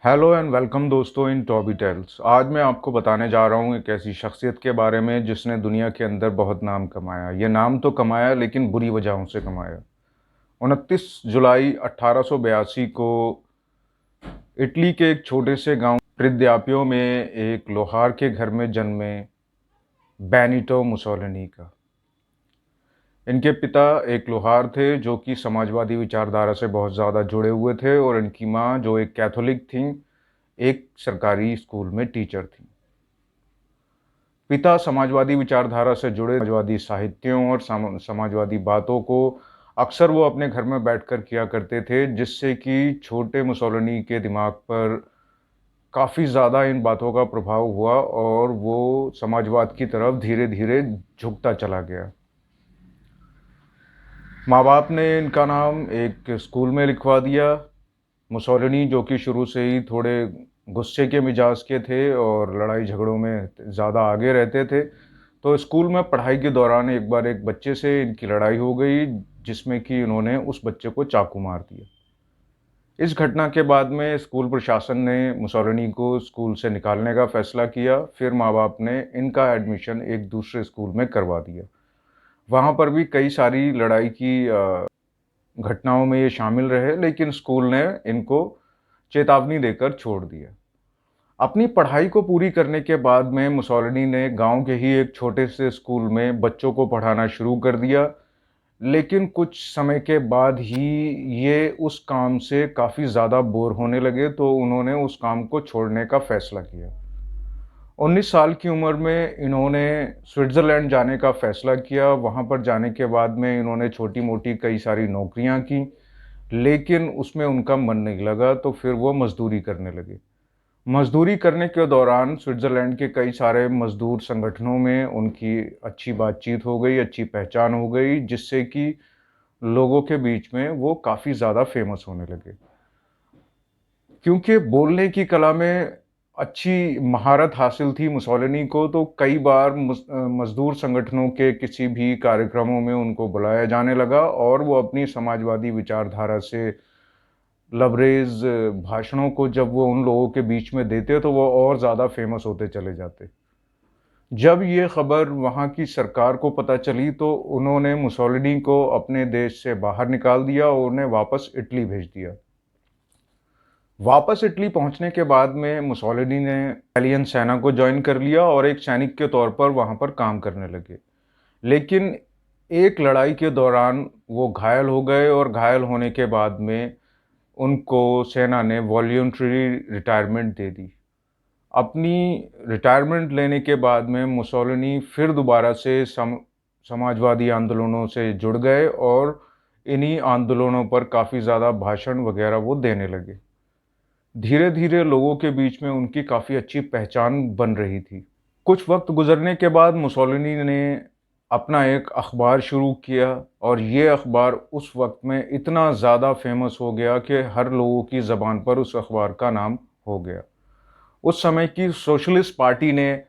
Hello and welcome दोस्तों इन Toby tales. आज मैं आपको बताने जा रहा हूँ एक ऐसी शख्सियत के बारे में जिसने दुनिया के अंदर बहुत नाम कमाया। ये नाम तो कमाया लेकिन बुरी वजहों से कमाया। 29 जुलाई 1882 को इटली के एक छोटे से गांव प्रिद्यापियो में एक लोहार के घर में जन्मे बेनिटो मुसोलिनी का। इनके पिता एक लोहार थे जो कि समाजवादी विचारधारा से बहुत ज़्यादा जुड़े हुए थे, और इनकी माँ जो एक कैथोलिक थी, एक सरकारी स्कूल में टीचर थी। पिता समाजवादी विचारधारा से जुड़े समाजवादी साहित्यों और समाजवादी बातों को अक्सर वो अपने घर में बैठकर किया करते थे, जिससे कि छोटे मुसोलिनी के दिमाग पर काफ़ी ज़्यादा इन बातों का प्रभाव हुआ और वो समाजवाद की तरफ धीरे धीरे झुकता चला गया। माँ बाप ने इनका नाम एक स्कूल में लिखवा दिया। मुसोलिनी जो कि शुरू से ही थोड़े गुस्से के मिजाज के थे और लड़ाई झगड़ों में ज़्यादा आगे रहते थे, तो स्कूल में पढ़ाई के दौरान एक बार एक बच्चे से इनकी लड़ाई हो गई, जिसमें कि इन्होंने उस बच्चे को चाकू मार दिया। इस घटना के बाद में स्कूल प्रशासन ने मुसोलिनी को स्कूल से निकालने का फैसला किया। फिर माँ बाप ने इनका एडमिशन एक दूसरे स्कूल में करवा दिया। वहाँ पर भी कई सारी लड़ाई की घटनाओं में ये शामिल रहे, लेकिन स्कूल ने इनको चेतावनी देकर छोड़ दिया। अपनी पढ़ाई को पूरी करने के बाद में मुसोलिनी ने गांव के ही एक छोटे से स्कूल में बच्चों को पढ़ाना शुरू कर दिया, लेकिन कुछ समय के बाद ही ये उस काम से काफ़ी ज़्यादा बोर होने लगे, तो उन्होंने उस काम को छोड़ने का फैसला किया। 19 साल की उम्र में इन्होंने स्विट्ज़रलैंड जाने का फ़ैसला किया। वहाँ पर जाने के बाद में इन्होंने छोटी-मोटी कई सारी नौकरियाँ की, लेकिन उसमें उनका मन नहीं लगा, तो फिर वो मज़दूरी करने लगे। मज़दूरी करने के दौरान स्विट्ज़रलैंड के कई सारे मज़दूर संगठनों में उनकी अच्छी बातचीत हो गई, अच्छी पहचान हो गई, जिससे कि लोगों के बीच में वो काफ़ी ज़्यादा फ़ेमस होने लगे। क्योंकि बोलने की कला में अच्छी महारत हासिल थी मुसोलिनी को, तो कई बार मज़दूर संगठनों के किसी भी कार्यक्रमों में उनको बुलाया जाने लगा, और वो अपनी समाजवादी विचारधारा से लबरेज़ भाषणों को जब वो उन लोगों के बीच में देते, तो वो और ज़्यादा फ़ेमस होते चले जाते। जब ये खबर वहाँ की सरकार को पता चली, तो उन्होंने मुसोलिनी को अपने देश से बाहर निकाल दिया और उन्हें वापस इटली भेज दिया। वापस इटली पहुंचने के बाद में मुसोलिनी ने इटालियन सेना को ज्वाइन कर लिया और एक सैनिक के तौर पर वहां पर काम करने लगे। लेकिन एक लड़ाई के दौरान वो घायल हो गए, और घायल होने के बाद में उनको सेना ने वॉलंटरी रिटायरमेंट दे दी। अपनी रिटायरमेंट लेने के बाद में मुसोलिनी फिर दोबारा से समाजवादी आंदोलनों से जुड़ गए, और इन्हीं आंदोलनों पर काफ़ी ज़्यादा भाषण वगैरह वो देने लगे। धीरे धीरे लोगों के बीच में उनकी काफ़ी अच्छी पहचान बन रही थी। कुछ वक्त गुजरने के बाद मुसोलिनी ने अपना एक अखबार शुरू किया, और ये अखबार उस वक्त में इतना ज़्यादा फेमस हो गया कि हर लोगों की ज़बान पर उस अखबार का नाम हो गया। उस समय की सोशलिस्ट पार्टी ने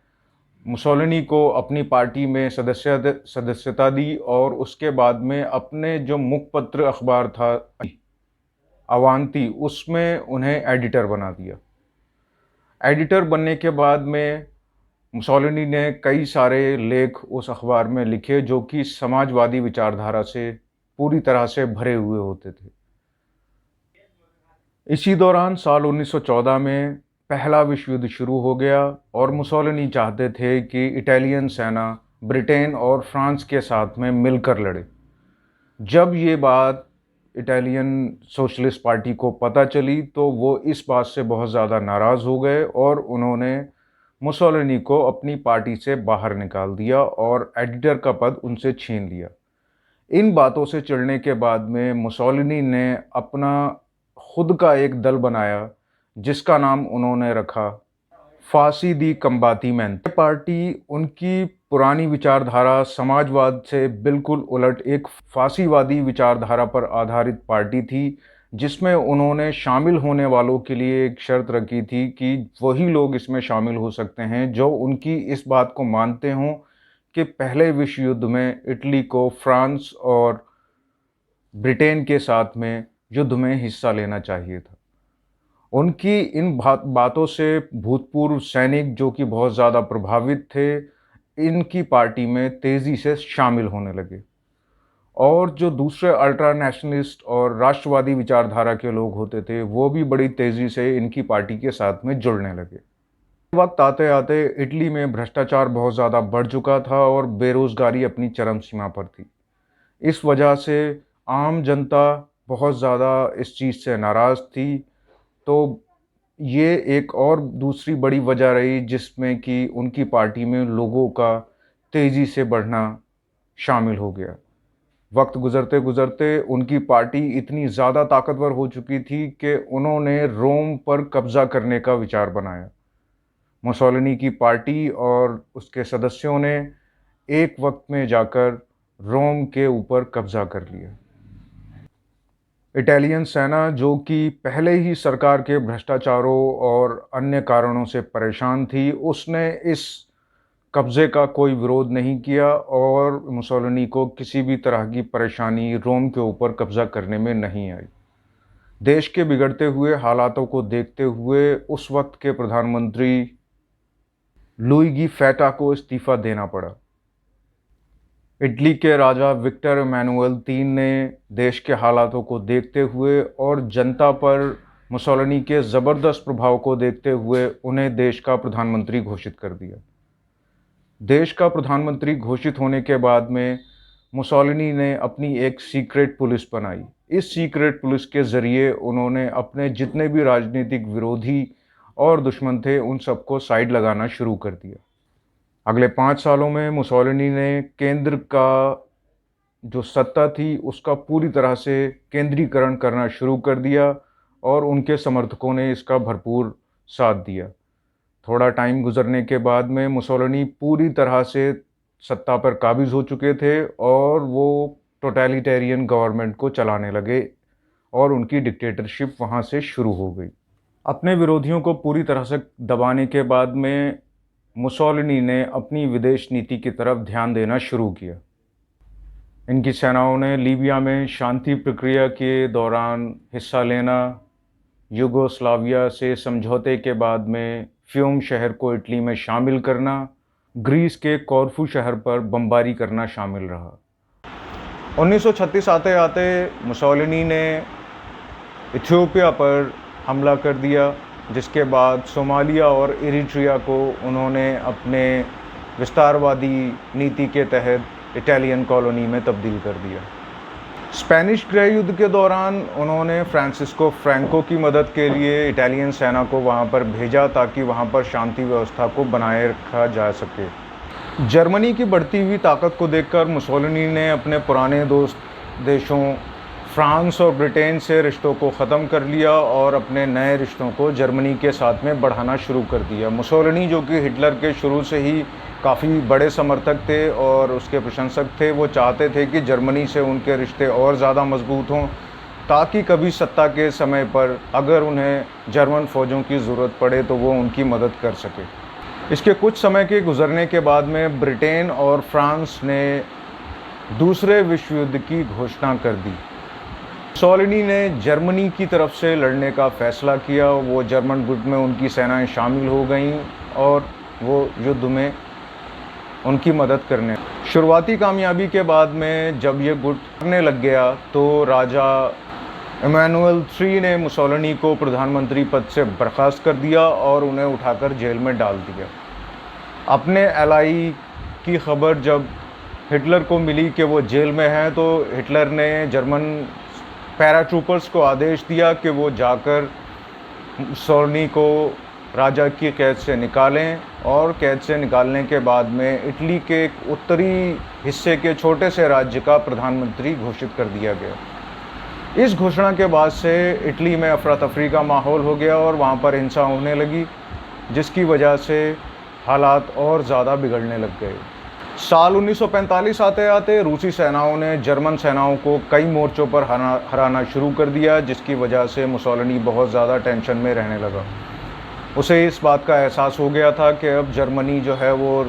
मुसोलिनी को अपनी पार्टी में सदस्यता दी, और उसके बाद में अपने जो मुखपत्र अखबार था अवांती, उसमें उन्हें एडिटर बना दिया। एडिटर बनने के बाद में मुसोलिनी ने कई सारे लेख उस अखबार में लिखे, जो कि समाजवादी विचारधारा से पूरी तरह से भरे हुए होते थे। इसी दौरान साल 1914 में पहला विश्व युद्ध शुरू हो गया, और मुसोलिनी चाहते थे कि इटालियन सेना ब्रिटेन और फ्रांस के साथ में मिलकर लड़े। जब ये बात इटालियन सोशलिस्ट पार्टी को पता चली, तो वो इस बात से बहुत ज़्यादा नाराज़ हो गए, और उन्होंने मुसोलिनी को अपनी पार्टी से बाहर निकाल दिया और एडिटर का पद उनसे छीन लिया। इन बातों से चिढ़ने के बाद में मुसोलिनी ने अपना खुद का एक दल बनाया, जिसका नाम उन्होंने रखा फांसी दी कम्बातीमेंट। ये पार्टी उनकी पुरानी विचारधारा समाजवाद से बिल्कुल उलट एक फांसीवादी विचारधारा पर आधारित पार्टी थी, जिसमें उन्होंने शामिल होने वालों के लिए एक शर्त रखी थी कि वही लोग इसमें शामिल हो सकते हैं जो उनकी इस बात को मानते हों कि पहले विश्व युद्ध में इटली को फ्रांस और ब्रिटेन के साथ में युद्ध में हिस्सा लेना चाहिए था। उनकी इन बातों से भूतपूर्व सैनिक जो कि बहुत ज़्यादा प्रभावित थे, इनकी पार्टी में तेज़ी से शामिल होने लगे और जो दूसरे अल्ट्रा नेशनलिस्ट और राष्ट्रवादी विचारधारा के लोग होते थे, वो भी बड़ी तेज़ी से इनकी पार्टी के साथ में जुड़ने लगे। वक्त आते-आते इटली में भ्रष्टाचार बहुत ज़्यादा बढ़ चुका था और बेरोज़गारी अपनी चरम सीमा पर थी। इस वजह से आम जनता बहुत ज़्यादा इस चीज़ से नाराज़ थी, तो ये एक और दूसरी बड़ी वजह रही जिसमें कि उनकी पार्टी में लोगों का तेज़ी से बढ़ना शामिल हो गया। वक्त गुज़रते-गुज़रते उनकी पार्टी इतनी ज़्यादा ताकतवर हो चुकी थी कि उन्होंने रोम पर कब्ज़ा करने का विचार बनाया। मुसोलिनी की पार्टी और उसके सदस्यों ने एक वक्त में जाकर रोम के ऊपर कब्ज़ा कर लिया। इटालियन सेना जो कि पहले ही सरकार के भ्रष्टाचारों और अन्य कारणों से परेशान थी, उसने इस कब्ज़े का कोई विरोध नहीं किया और मुसोलिनी को किसी भी तरह की परेशानी रोम के ऊपर कब्ज़ा करने में नहीं आई। देश के बिगड़ते हुए हालातों को देखते हुए उस वक्त के प्रधानमंत्री लुइगी फैटा को इस्तीफ़ा देना पड़ा। इटली के राजा विक्टर एमानुएल III ने देश के हालातों को देखते हुए और जनता पर मुसोलिनी के ज़बरदस्त प्रभाव को देखते हुए उन्हें देश का प्रधानमंत्री घोषित कर दिया। देश का प्रधानमंत्री घोषित होने के बाद में मुसोलिनी ने अपनी एक सीक्रेट पुलिस बनाई। इस सीक्रेट पुलिस के ज़रिए उन्होंने अपने जितने भी राजनीतिक विरोधी और दुश्मन थे, उन सबको साइड लगाना शुरू कर दिया। अगले 5 सालों में मुसोलिनी ने केंद्र का जो सत्ता थी, उसका पूरी तरह से केंद्रीकरण करना शुरू कर दिया और उनके समर्थकों ने इसका भरपूर साथ दिया। थोड़ा टाइम गुजरने के बाद में मुसोलिनी पूरी तरह से सत्ता पर काबिज़ हो चुके थे और वो टोटलिटेरियन गवर्नमेंट को चलाने लगे और उनकी डिक्टेटरशिप वहाँ से शुरू हो गई। अपने विरोधियों को पूरी तरह से दबाने के बाद में मुसोलिनी ने अपनी विदेश नीति की तरफ ध्यान देना शुरू किया। इनकी सेनाओं ने लीबिया में शांति प्रक्रिया के दौरान हिस्सा लेना, यूगोस्लाविया से समझौते के बाद में फ्यूम शहर को इटली में शामिल करना, ग्रीस के कॉर्फू शहर पर बमबारी करना शामिल रहा। 1936 आते-आते मुसोलिनी ने इथियोपिया पर हमला कर दिया, जिसके बाद सोमालिया और इरिट्रिया को उन्होंने अपने विस्तारवादी नीति के तहत इटालियन कॉलोनी में तब्दील कर दिया। स्पेनिश गृह युद्ध के दौरान उन्होंने फ्रांसिस्को फ्रैंको की मदद के लिए इटालियन सेना को वहां पर भेजा ताकि वहां पर शांति व्यवस्था को बनाए रखा जा सके। जर्मनी की बढ़ती हुई ताकत को देखकर मुसोलिनी ने अपने पुराने दोस्त देशों फ्रांस और ब्रिटेन से रिश्तों को ख़त्म कर लिया और अपने नए रिश्तों को जर्मनी के साथ में बढ़ाना शुरू कर दिया। मुसोलिनी जो कि हिटलर के शुरू से ही काफ़ी बड़े समर्थक थे और उसके प्रशंसक थे, वो चाहते थे कि जर्मनी से उनके रिश्ते और ज़्यादा मजबूत हों ताकि कभी सत्ता के समय पर अगर उन्हें जर्मन फ़ौजों की ज़रूरत पड़े तो वो उनकी मदद कर सके। इसके कुछ समय के गुजरने के बाद में ब्रिटेन और फ्रांस ने दूसरे विश्व युद्ध की घोषणा कर दी। मुसोलिनी ने जर्मनी की तरफ से लड़ने का फ़ैसला किया। वो जर्मन गुट में उनकी सेनाएं शामिल हो गईं और वो युद्ध में उनकी मदद करने। शुरुआती कामयाबी के बाद में जब ये गुट करने लग गया तो राजा इमैनुअल III ने मुसोलिनी को प्रधानमंत्री पद से बर्खास्त कर दिया और उन्हें उठाकर जेल में डाल दिया। अपने एलाई की खबर जब हिटलर को मिली कि वो जेल में हैं, तो हिटलर ने जर्मन पैराट्रूपर्स को आदेश दिया कि वो जाकर मुसोलिनी को राजा की कैद से निकालें और कैद से निकालने के बाद में इटली के एक उत्तरी हिस्से के छोटे से राज्य का प्रधानमंत्री घोषित कर दिया गया। इस घोषणा के बाद से इटली में अफरा तफरी का माहौल हो गया और वहाँ पर हिंसा होने लगी, जिसकी वजह से हालात और ज़्यादा बिगड़ने लग गए। साल 1945 आते आते रूसी सेनाओं ने जर्मन सेनाओं को कई मोर्चों पर हराना शुरू कर दिया, जिसकी वजह से मुसोलिनी बहुत ज़्यादा टेंशन में रहने लगा। उसे इस बात का एहसास हो गया था कि अब जर्मनी जो है वो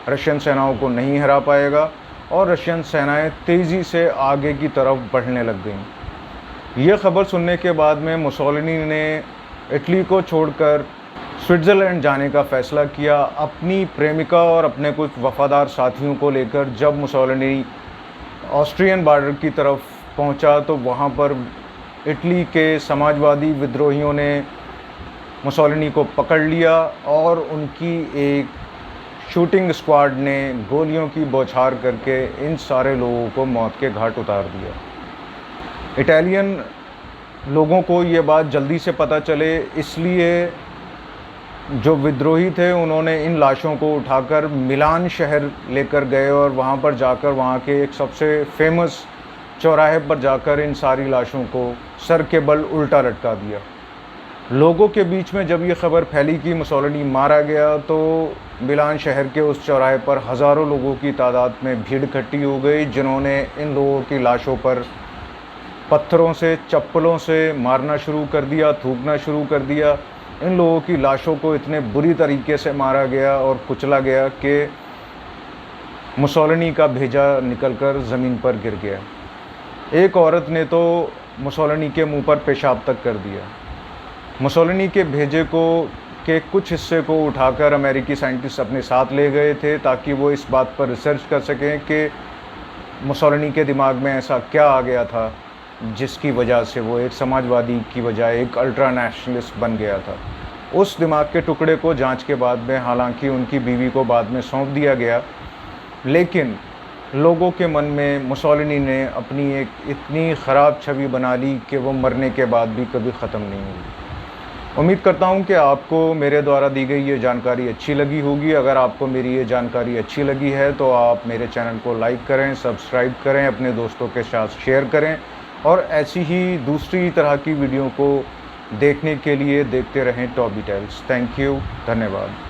रशियन सेनाओं को नहीं हरा पाएगा और रशियन सेनाएं तेज़ी से आगे की तरफ बढ़ने लग गईं। यह खबर सुनने के बाद में मुसोलिनी ने इटली को छोड़कर स्विट्ज़रलैंड जाने का फ़ैसला किया अपनी प्रेमिका और अपने कुछ वफ़ादार साथियों को लेकर। जब मुसोलिनी ऑस्ट्रियन बॉर्डर की तरफ पहुंचा तो वहां पर इटली के समाजवादी विद्रोहियों ने मुसोलिनी को पकड़ लिया और उनकी एक शूटिंग स्क्वाड ने गोलियों की बौछार करके इन सारे लोगों को मौत के घाट उतार दिया। इटालियन लोगों को ये बात जल्दी से पता चले, इसलिए जो विद्रोही थे उन्होंने इन लाशों को उठाकर मिलान शहर लेकर गए और वहाँ पर जाकर वहाँ के एक सबसे फेमस चौराहे पर जाकर इन सारी लाशों को सर के बल उल्टा लटका दिया। लोगों के बीच में जब ये खबर फैली कि मुसोलिनी मारा गया तो मिलान शहर के उस चौराहे पर हज़ारों लोगों की तादाद में भीड़ इकट्ठी हो गई, जिन्होंने इन लोगों की लाशों पर पत्थरों से, चप्पलों से मारना शुरू कर दिया, थूकना शुरू कर दिया। इन लोगों की लाशों को इतने बुरी तरीके से मारा गया और कुचला गया कि मुसोलिनी का भेजा निकलकर ज़मीन पर गिर गया। एक औरत ने तो मुसोलिनी के मुंह पर पेशाब तक कर दिया। मुसोलिनी के भेजे के कुछ हिस्से को उठाकर अमेरिकी साइंटिस्ट अपने साथ ले गए थे ताकि वो इस बात पर रिसर्च कर सकें कि मुसोलिनी के दिमाग में ऐसा क्या आ गया था जिसकी वजह से वो एक समाजवादी की बजाय एक अल्ट्रा नेशनलिस्ट बन गया था। उस दिमाग के टुकड़े को जांच के बाद में हालांकि उनकी बीवी को बाद में सौंप दिया गया, लेकिन लोगों के मन में मुसोलिनी ने अपनी एक इतनी ख़राब छवि बना ली कि वो मरने के बाद भी कभी ख़त्म नहीं हुई। उम्मीद करता हूँ कि आपको मेरे द्वारा दी गई ये जानकारी अच्छी लगी होगी। अगर आपको मेरी ये जानकारी अच्छी लगी है तो आप मेरे चैनल को लाइक करें, सब्सक्राइब करें, अपने दोस्तों के साथ शेयर करें और ऐसी ही दूसरी तरह की वीडियो को देखने के लिए देखते रहें टॉप डिटेल्स। थैंक यू, धन्यवाद।